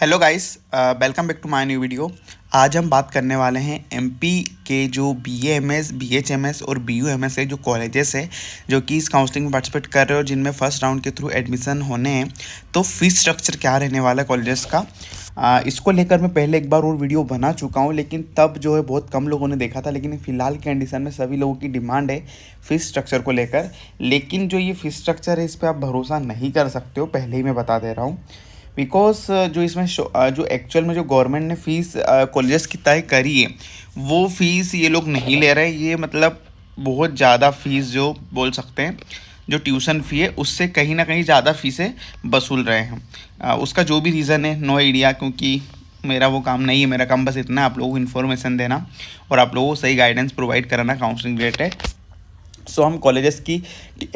Hello guys, welcome back to my new video. आज हम बात करने वाले हैं एमपी के जो बीएएमएस, बीएचएमएस और बीयूएमएस है जो कॉलेजेस है जो कि इस काउंसलिंग में पार्टिसिपेट कर रहे हो, जिनमें फर्स्ट राउंड के थ्रू एडमिशन होने हैं। तो फीस स्ट्रक्चर क्या रहने वाला है कॉलेजेस का, इसको लेकर मैं पहले एक बार और वीडियो बना चुका हूँ, लेकिन तब जो है बहुत कम लोगों ने देखा था। लेकिन फ़िलहाल के कंडीशन में सभी लोगों की डिमांड है फ़ीस स्ट्रक्चर को लेकर। लेकिन जो ये फ़ीस स्ट्रक्चर है इस पर आप भरोसा नहीं कर सकते हो, पहले ही मैं बता दे रहा हूँ। बिकॉज जो इसमें जो एक्चुअल में जो गवर्नमेंट ने फ़ीस कॉलेजेस की तय करी है वो फ़ीस ये लोग नहीं ले रहे। ये मतलब बहुत ज़्यादा फ़ीस जो बोल सकते हैं, जो ट्यूशन फ़ी है उससे कहीं ना कहीं ज़्यादा फ़ीसें वसूल रहे हैं। उसका जो भी रीज़न है नो आइडिया, क्योंकि मेरा वो काम नहीं है। मेरा काम बस इतना है आप लोगों को इन्फॉर्मेशन देना और आप लोगों को सही गाइडेंस प्रोवाइड कराना काउंसलिंग रिलेटेड। सो हम कॉलेजेस की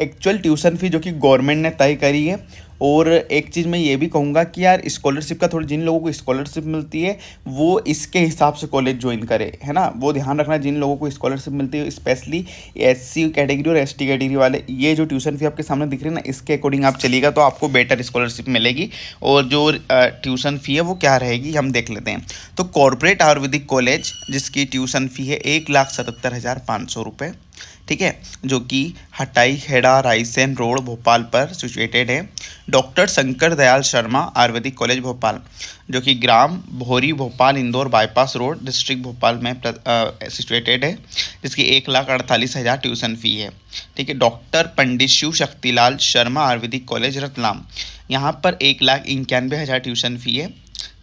एक्चुअल ट्यूशन फ़ी जो कि गवर्नमेंट ने तय करी है। और एक चीज़ मैं ये भी कहूँगा कि यार स्कॉलरशिप का थोड़ी, जिन लोगों को स्कॉलरशिप मिलती है वो इसके हिसाब से कॉलेज ज्वाइन करे, है ना। वो ध्यान रखना, जिन लोगों को स्कॉलरशिप मिलती है स्पेशली एससी कैटेगरी और एसटी कैटेगरी वाले, ये जो ट्यूशन फ़ी आपके सामने दिख रही है ना, इसके अकॉर्डिंग आप चलिएगा तो आपको बेटर स्कॉलरशिप मिलेगी। और जो ट्यूशन फ़ी है वो क्या रहेगी हम देख लेते हैं। तो कॉर्पोरेट आयुर्वेदिक कॉलेज जिसकी ट्यूशन फ़ी है 1,77,500 रुपये, ठीक है, जो कि हटाई खेड़ा रायसेन रोड भोपाल पर सिचुएटेड है। डॉक्टर शंकर दयाल शर्मा आयुर्वेदिक कॉलेज भोपाल जो कि ग्राम भोरी Bhopal Indore bypass road district Bhopal में सिचुएटेड है, जिसकी 1,48,000 ट्यूशन फ़ी है, ठीक है। डॉक्टर पंडित शिव शक्तिलाल शर्मा आयुर्वेदिक कॉलेज रतलाम, यहाँ पर 1,91,000 ट्यूशन फ़ी है,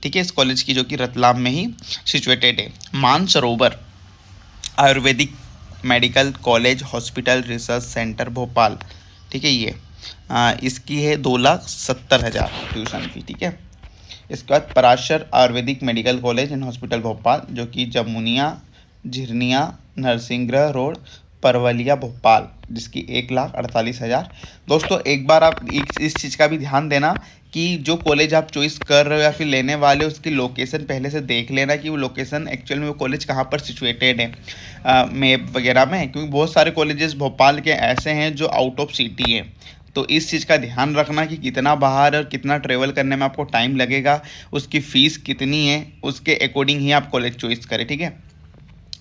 ठीक है, इस कॉलेज की, जो कि रतलाम में ही सिचुएटेड है। Mansarovar Ayurvedic medical college hospital research centre Bhopal, ठीक है, ये इसकी है 2,70,000 ट्यूशन फी, ठीक है। इसके बाद Parashar Ayurvedic medical college and hospital Bhopal जो कि जमुनिया झिरनिया नरसिंहगृह रोड परवलिया भोपाल, जिसकी 1,48,000। दोस्तों एक बार आप इस चीज़ का भी ध्यान देना कि जो कॉलेज आप चॉइस कर रहे हो या फिर लेने वाले हो उसकी लोकेशन पहले से देख लेना कि वो लोकेशन एक्चुअल में वो कॉलेज कहाँ पर सिचुएटेड है मैप वगैरह में, क्योंकि बहुत सारे कॉलेजेस भोपाल के ऐसे हैं जो आउट ऑफ सिटी हैं। तो इस चीज़ का ध्यान रखना कि कितना बाहर और कितना ट्रेवल करने में आपको टाइम लगेगा, उसकी फ़ीस कितनी है, उसके अकॉर्डिंग ही आप कॉलेज चॉइस करें, ठीक है।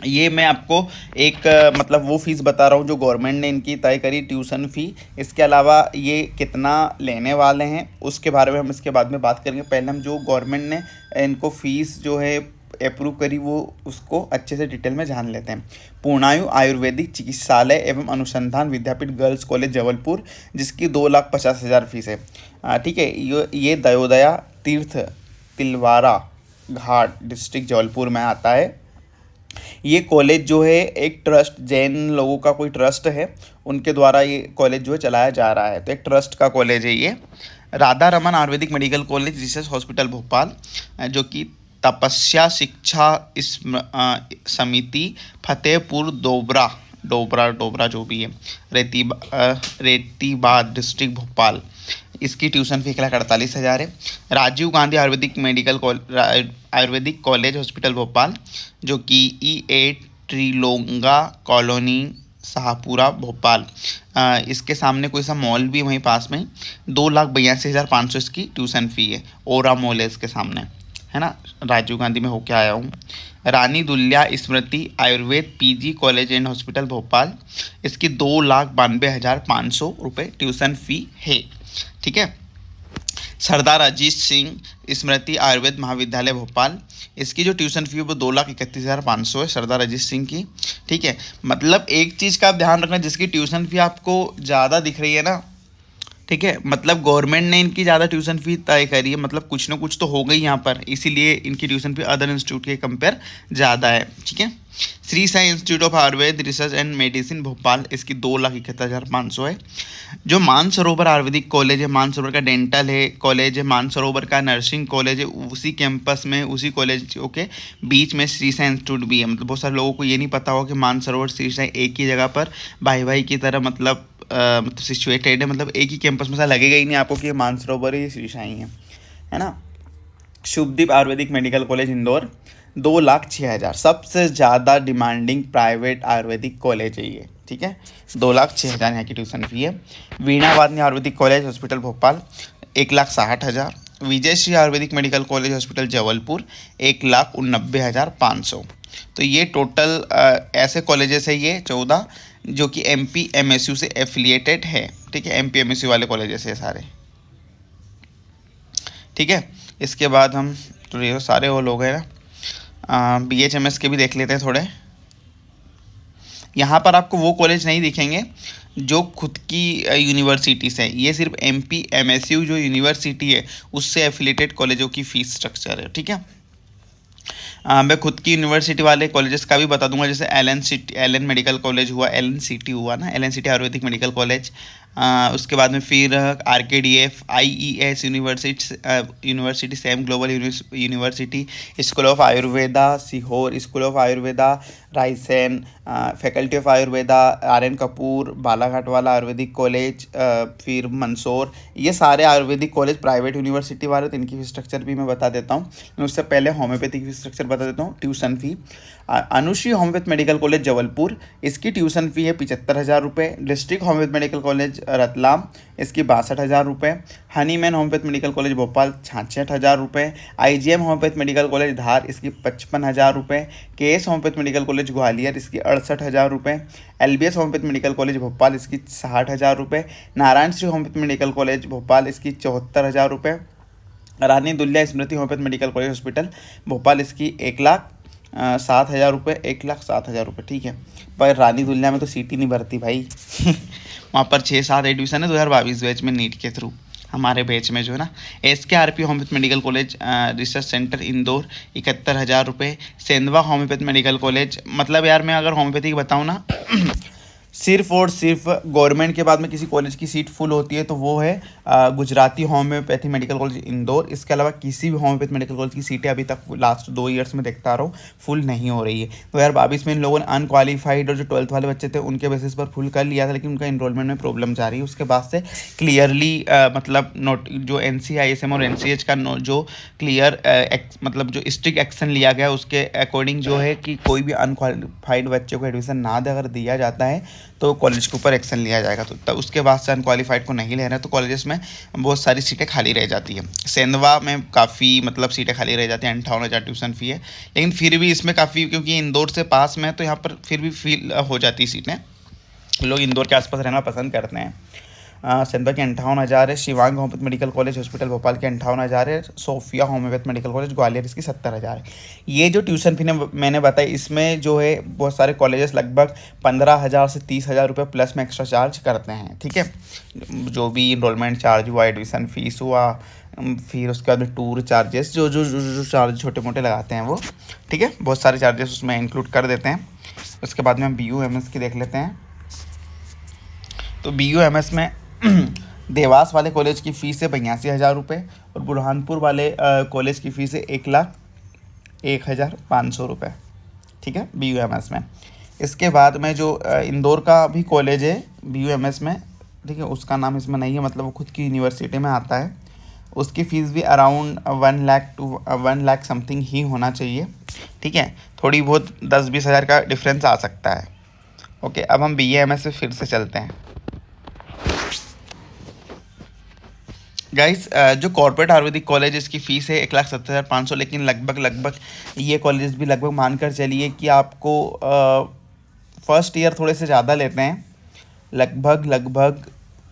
ये मैं आपको एक मतलब वो फ़ीस बता रहा हूँ जो गवर्नमेंट ने इनकी तय करी ट्यूशन फ़ी। इसके अलावा ये कितना लेने वाले हैं उसके बारे में हम इसके बाद में बात करेंगे। पहले हम जो गवर्नमेंट ने इनको फ़ीस जो है अप्रूव करी वो उसको अच्छे से डिटेल में जान लेते हैं। पूर्णायु आयुर्वेदिक चिकित्सालय एवं अनुसंधान विद्यापीठ गर्ल्स कॉलेज जबलपुर, जिसकी 2,50,000 फीस है, ठीक है। ये दयोदया तीर्थ तिलवारा घाट डिस्ट्रिक्ट जबलपुर में आता है। ये कॉलेज जो है एक ट्रस्ट, जैन लोगों का कोई ट्रस्ट है, उनके द्वारा ये कॉलेज जो है चलाया जा रहा है, तो एक ट्रस्ट का कॉलेज है ये। Radha Raman Ayurvedic medical college research hospital Bhopal जो कि तपस्या शिक्षा समिति फतेहपुर डोबरा डोबरा डोबरा जो भी है रेतीबाद डिस्ट्रिक्ट भोपाल, इसकी ट्यूशन फी 1,48,000 है। राजीव गांधी आयुर्वेदिक कॉलेज हॉस्पिटल भोपाल जो कि E8 त्रिलोंगा कॉलोनी शाहपुरा भोपाल, इसके सामने कोई सा मॉल भी वहीं पास में, 2,82,500 इसकी ट्यूशन फ़ी है। ओरा मॉल है इसके सामने, है ना, राजीव गांधी में होके आया हूँ। Rani Dulla Smriti Ayurved PG college and hospital Bhopal, इसकी 2,92,500 रुपये ट्यूशन फ़ी है, ठीक है। सरदार अजीत सिंह स्मृति आयुर्वेद महाविद्यालय भोपाल, इसकी जो ट्यूशन फ़ी है वो 2,31,500 है सरदार अजीत सिंह की, ठीक है। मतलब एक चीज़ का आप ध्यान रखना, जिसकी ट्यूशन फ़ी आपको ज़्यादा दिख रही है ना, ठीक है, मतलब गवर्नमेंट ने इनकी ज़्यादा ट्यूशन फ़ी तय करी है, मतलब कुछ ना कुछ तो हो गई यहाँ पर, इसीलिए इनकी ट्यूशन फ़ी अदर इंस्टीट्यूट के कंपेयर ज़्यादा है, ठीक है। Shri Sai institute of Ayurveda research and medicine Bhopal, इसकी 2,71,500 है। जो मानसरोवर आयुर्वेदिक कॉलेज है, मानसरोवर का डेंटल है कॉलेज है, मानसरोवर का नर्सिंग कॉलेज है, उसी कैंपस में उसी कॉलेज के बीच में श्री साई इंस्टीट्यूट भी है। मतलब बहुत सारे लोगों को ये नहीं पता होगा कि मानसरोवर श्री साई एक ही जगह पर भाई भाई की तरह मतलब सिचुएटेड है, मतलब एक ही कैंपस में सा लगेगा ही नहीं आपको कि मानसरोवर ही श्री साई है ना। शुभदीप आयुर्वेदिक मेडिकल कॉलेज इंदौर, 2,06,000, सबसे ज़्यादा डिमांडिंग प्राइवेट आयुर्वेदिक कॉलेज है ये, ठीक है। 2,06,000 यहाँ की ट्यूशन फी है। Veena Vadini ayurvedic college hospital Bhopal, 1,60,000, Vijay Shri ayurvedic medical college hospital Jabalpur 1,89,500। तो ये टोटल ऐसे कॉलेजेस है ये 14 जो कि एमपी एमएसयू से एफिलिएटेड है। ठीक है, एमपी एमएसयू वाले कॉलेजेस है सारे। ठीक है, इसके बाद हम तो ये सारे वो लोग हैं ना, बीएचएमएस के भी देख लेते हैं थोड़े। यहाँ पर आपको वो कॉलेज नहीं दिखेंगे जो खुद की यूनिवर्सिटीज़ हैं, ये सिर्फ एमपी एमएसयू जो यूनिवर्सिटी है उससे एफिलेटेड कॉलेजों की फ़ीस स्ट्रक्चर है। ठीक है, मैं खुद की यूनिवर्सिटी वाले कॉलेजेस का भी बता दूंगा, जैसे एलन मेडिकल कॉलेज हुआ, एलएनसीटी हुआ ना, एलएनसीटी आयुर्वेदिक मेडिकल कॉलेज। उसके बाद में फिर RKDF, IES university, Sam global university, school of Ayurveda Sehore, school of Ayurveda Raisen, faculty of Ayurveda Aryan Kapoor, Balaghat वाला आयुर्वेदिक कॉलेज, फिर मंदसौर। ये सारे आयुर्वेदिक कॉलेज प्राइवेट यूनिवर्सिटी वाले, तो इनकी फीस स्ट्रक्चर भी मैं बता देता हूँ। उससे पहले होम्योपैथी की फीस स्ट्रक्चर बता देता हूँ। Tuition fee, Anushree homoeopath medical college Jabalpur, इसकी ट्यूशन फ़ी है 75,000 रुपये। District homoeopath medical college Ratlam, इसकी 62,000 रुपये। Hahnemann homoeopath medical college Bhopal 66,000 रुपये। IGM homoeopath medical college Dhar, इसकी 55,000 रुपये। KS homoeopath medical college Gwalior, इसकी 68,000 रुपये। LBS homoeopath medical college Bhopal, इसकी 60,000 रुपये। Narayan Shri homoeopath medical college Bhopal, इसकी 74,000 रुपये। Rani Dulla Smriti homoeopath medical college hospital Bhopal, इसकी 1,07,000 रुपये, 1,07,000 रुपये। ठीक है, पर रानी दुल्ला में तो सीट ही नहीं भरती भाई वहाँ पर 6-7 एडमिशन है 2022 बैच में नीट के थ्रू, हमारे बैच में जो है ना। SKRP homeopath medical college research centre Indore 71,000 रुपये। सेंधवा होम्योपैथ मेडिकल कॉलेज, मतलब यार मैं अगर होम्योपैथी की बताऊँ ना सिर्फ और सिर्फ गवर्नमेंट के बाद में किसी कॉलेज की सीट फुल होती है तो वो है Gujarati homeopathy medical college Indore. इसके अलावा किसी भी होम्योपैथी मेडिकल कॉलेज की सीटें अभी तक लास्ट 2 ईयर्स में देखता आ रहा हूँ फुल नहीं हो रही है। 2022 में इन लोगों ने अनक्वालिफाइड और जो 12th वाले बच्चे थे उनके बेसिस पर फुल कर लिया था, लेकिन उनका इनरोलमेंट में प्रॉब्लम जा रही है। उसके बाद से क्लियरली मतलब नोट जो NCISM और NCH का जो क्लियर मतलब जो स्ट्रिक्ट एक्शन लिया गया उसके अकॉर्डिंग जो है कि कोई भी अनक्वालिफाइड बच्चे को एडमिशन ना दे, अगर दिया जाता है तो कॉलेज के ऊपर एक्शन लिया जाएगा। तो तब उसके बाद से अनक्वालिफाइड को नहीं ले रहे हैं तो कॉलेजेस में बहुत सारी सीटें खाली रह जाती हैं। सेंधवा में काफ़ी मतलब सीटें खाली रह जाती हैं, 58,000 ट्यूशन फ़ी है, लेकिन फिर भी इसमें काफ़ी, क्योंकि इंदौर से पास में है तो यहाँ पर फिर भी फील हो जाती है सीटें, लोग इंदौर के आसपास रहना पसंद करते हैं। सेंधवा के 58,000 है। Shivang homoeopath medical college hospital Bhopal के 58,000 है। Sophia homoeopath medical college Gwalior, इसकी 70,000 है। ये जो ट्यूशन फी मैंने बताई इसमें जो है बहुत सारे कॉलेजेस लगभग 15,000 से 30,000 रुपये प्लस में एक्स्ट्रा चार्ज करते हैं। ठीक है, जो भी इनरोलमेंट चार्ज हुआ, एडमिशन फीस हुआ, फिर उसके बाद टूर चार्जेस जो चार्ज छोटे मोटे लगाते हैं वो, ठीक है, बहुत सारे चार्जेस उसमें इंक्लूड कर देते हैं। उसके बाद में हम BUMS की देख लेते हैं। तो BUMS में देवास वाले कॉलेज की फ़ीस है 82,000 रुपये और बुरहानपुर वाले कॉलेज की फ़ीस है 1,01,500 रुपये। ठीक है, BUMS में। इसके बाद में जो इंदौर का भी कॉलेज है BUMS में, ठीक है, उसका नाम इसमें नहीं है, मतलब वो खुद की यूनिवर्सिटी में आता है, उसकी फ़ीस भी around 1 lakh to 1 lakh something ही होना चाहिए। ठीक है, थोड़ी बहुत 10-20 हज़ार का डिफरेंस आ सकता है। ओके, अब हम BUMS से फिर से चलते हैं। गाइस, जो कॉर्पोरेट आयुर्वेदिक कॉलेज इसकी फ़ीस है 1,70,500, लेकिन लगभग ये कॉलेज भी लगभग मानकर चलिए कि आपको फर्स्ट ईयर थोड़े से ज़्यादा लेते हैं, लगभग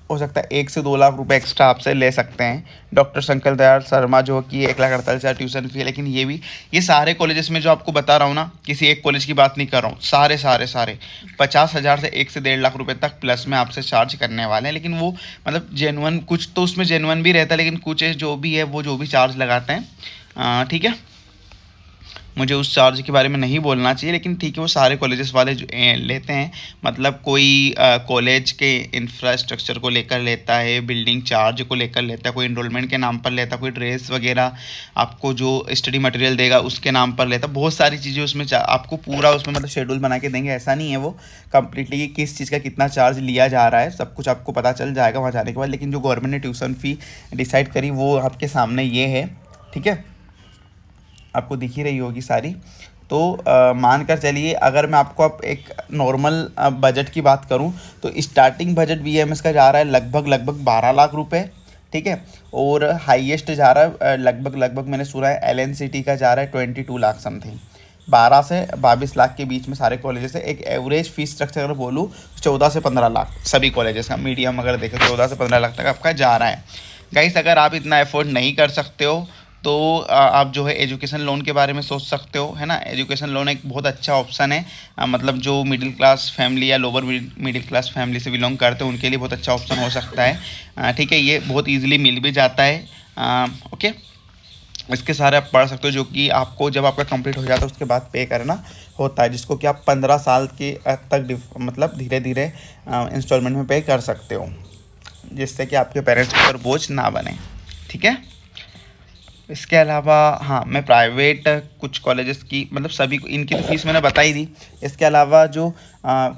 हो सकता है 1 से 2 लाख रुपए एक्स्ट्रा आपसे ले सकते हैं। डॉक्टर शंकर दयाल शर्मा जो कि 1,48,000 ट्यूशन फी है, लेकिन ये सारे कॉलेजेस में जो आपको बता रहा हूँ ना, किसी एक कॉलेज की बात नहीं कर रहा हूँ, सारे 50,000 से 1 से 1.5 लाख रुपए तक प्लस में आपसे चार्ज करने वाले हैं। लेकिन वो मतलब जेन्युइन, कुछ तो उसमें जेन्युइन भी रहता है, लेकिन कुछ जो भी है वो जो भी चार्ज लगाते हैं, ठीक है, मुझे उस चार्ज के बारे में नहीं बोलना चाहिए, लेकिन ठीक है, वो सारे कॉलेजेस वाले जो लेते हैं। मतलब कोई कॉलेज के इंफ्रास्ट्रक्चर को लेकर लेता है, बिल्डिंग चार्ज को लेकर लेता है, कोई इनरोलमेंट के नाम पर लेता है, कोई ड्रेस वगैरह आपको जो स्टडी मटेरियल देगा उसके नाम पर लेता है। बहुत सारी चीज़ें उसमें आपको पूरा उसमें मतलब शेड्यूल बना के देंगे, ऐसा नहीं है वो कम्प्लीटली कि किस चीज़ का कितना चार्ज लिया जा रहा है, सब कुछ आपको पता चल जाएगा वहाँ जाने के बाद। लेकिन जो गवर्नमेंट ने ट्यूशन फ़ी डिसाइड करी वो आपके सामने ये है, ठीक है, आपको दिख ही रही होगी सारी। तो मान कर चलिए, अगर मैं आपको अब एक नॉर्मल बजट की बात करूं तो स्टार्टिंग बजट BUMS का जा रहा है लगभग 12 लाख रुपए। ठीक है। और हाईएस्ट जा रहा है लगभग मैंने सुना है LNCT का जा रहा है 22 लाख समथिंग, 12 से 22 लाख के बीच में सारे कॉलेजेस है। एक एवरेज फीस स्ट्रक्चर अगर बोलूँ 14 से 15 लाख सभी कॉलेजेस का, मीडियम अगर देखें 14 से 15 लाख तक आपका जा रहा है। गाइस अगर आप इतना एफोर्ड नहीं कर सकते हो तो आप जो है एजुकेशन लोन के बारे में सोच सकते हो, है ना। एजुकेशन लोन एक बहुत अच्छा ऑप्शन है, मतलब जो मिडिल क्लास फैमिली या लोअर मिडिल क्लास फैमिली से बिलोंग करते हैं उनके लिए बहुत अच्छा ऑप्शन हो सकता है, ठीक है। ये बहुत ईजिली मिल भी जाता है, ओके। इसके सारे आप पढ़ सकते हो, जो कि आपको जब आपका कंप्लीट हो जाता है उसके बाद पे करना होता है, जिसको कि आप 15 साल के तक मतलब धीरे धीरे इंस्टॉलमेंट में पे कर सकते हो, जिससे कि आपके पेरेंट्स के ऊपर बोझ ना बने, ठीक है। इसके अलावा हाँ, मैं प्राइवेट कुछ कॉलेजेस की मतलब सभी इनकी तो फीस मैंने बता ही दी। इसके अलावा जो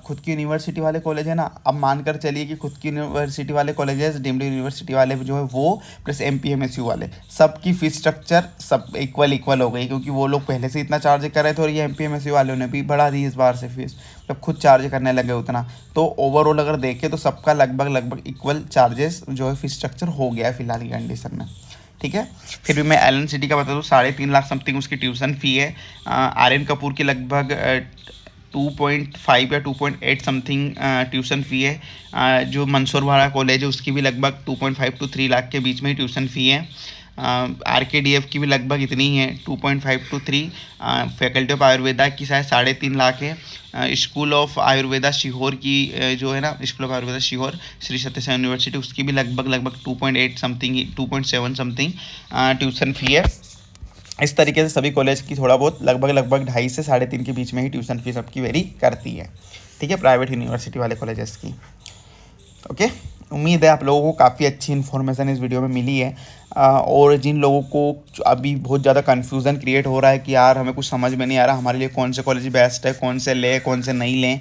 खुद की यूनिवर्सिटी वाले कॉलेज है ना, अब मानकर चलिए कि खुद की यूनिवर्सिटी वाले कॉलेजेस, डीम्ड यूनिवर्सिटी वाले जो है वो, प्लस MPMSU वाले, सबकी फ़ीस स्ट्रक्चर सब इक्वल हो गई, क्योंकि वो लोग पहले से इतना चार्ज कर रहे थे और ये MPMSU वालों ने भी बढ़ा दी इस बार से फीस, मतलब खुद चार्ज करने लगे उतना। तो ओवरऑल अगर देखें तो सबका लगभग इक्वल चार्जेस जो है फीस स्ट्रक्चर हो गया है फिलहाल की कंडीशन में, ठीक है। फिर भी मैं LNCT का बता दूँ, 3.5 लाख समथिंग उसकी ट्यूशन फ़ी है। आर्यन कपूर की लगभग 2.5 या 2.8 समथिंग ट्यूशन फ़ी है। जो मंसूर वाला कॉलेज है उसकी भी लगभग 2.5 to 3 लाख के बीच में ही ट्यूशन फ़ी है। RKDF की भी लगभग इतनी ही है, 2.5 to 3। फैकल्टी ऑफ आयुर्वेदा की शायद 3.5 लाख है। स्कूल ऑफ आयुर्वेदा सीहोर की जो है ना, स्कूल ऑफ आयुर्वेदा सीहोर श्री सत्य साई यूनिवर्सिटी, उसकी भी लगभग 2.8 समथिंग, 2.7 समथिंग ट्यूशन फ़ी है। इस तरीके से सभी कॉलेज की थोड़ा बहुत लगभग 2.5 से 3.5 के बीच में ही ट्यूशन फीस सबकी वेरी करती है, ठीक है, प्राइवेट यूनिवर्सिटी वाले कॉलेजेस की, ओके। उम्मीद है आप लोगों को काफ़ी अच्छी इन्फॉर्मेशन इस वीडियो में मिली है। और जिन लोगों को अभी बहुत ज़्यादा कन्फ्यूज़न क्रिएट हो रहा है कि यार हमें कुछ समझ में नहीं आ रहा हमारे लिए कौन से कॉलेज बेस्ट है, कौन से लें कौन से नहीं लें,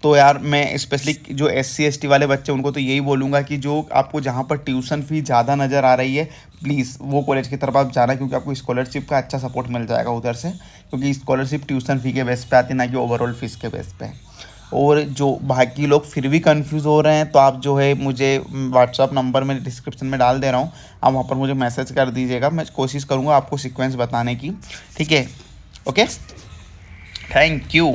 तो यार मैं स्पेशली जो SC ST वाले बच्चे उनको तो यही बोलूँगा कि जो आपको जहाँ पर ट्यूशन फ़ी ज़्यादा नज़र आ रही है प्लीज़ वो कॉलेज की तरफ आप जाना, क्योंकि आपको स्कॉलरशिप का अच्छा सपोर्ट मिल जाएगा उधर से, क्योंकि स्कॉलरशिप ट्यूशन फ़ी के बेस पे आती है, ना कि ओवरऑल फीस के बेस पे। और जो बाकी लोग फिर भी कंफ्यूज हो रहे हैं तो आप जो है मुझे व्हाट्सअप नंबर में डिस्क्रिप्शन में डाल दे रहा हूँ, आप वहाँ पर मुझे मैसेज कर दीजिएगा, मैं कोशिश करूँगा आपको सीक्वेंस बताने की, ठीक है, ओके, थैंक यू।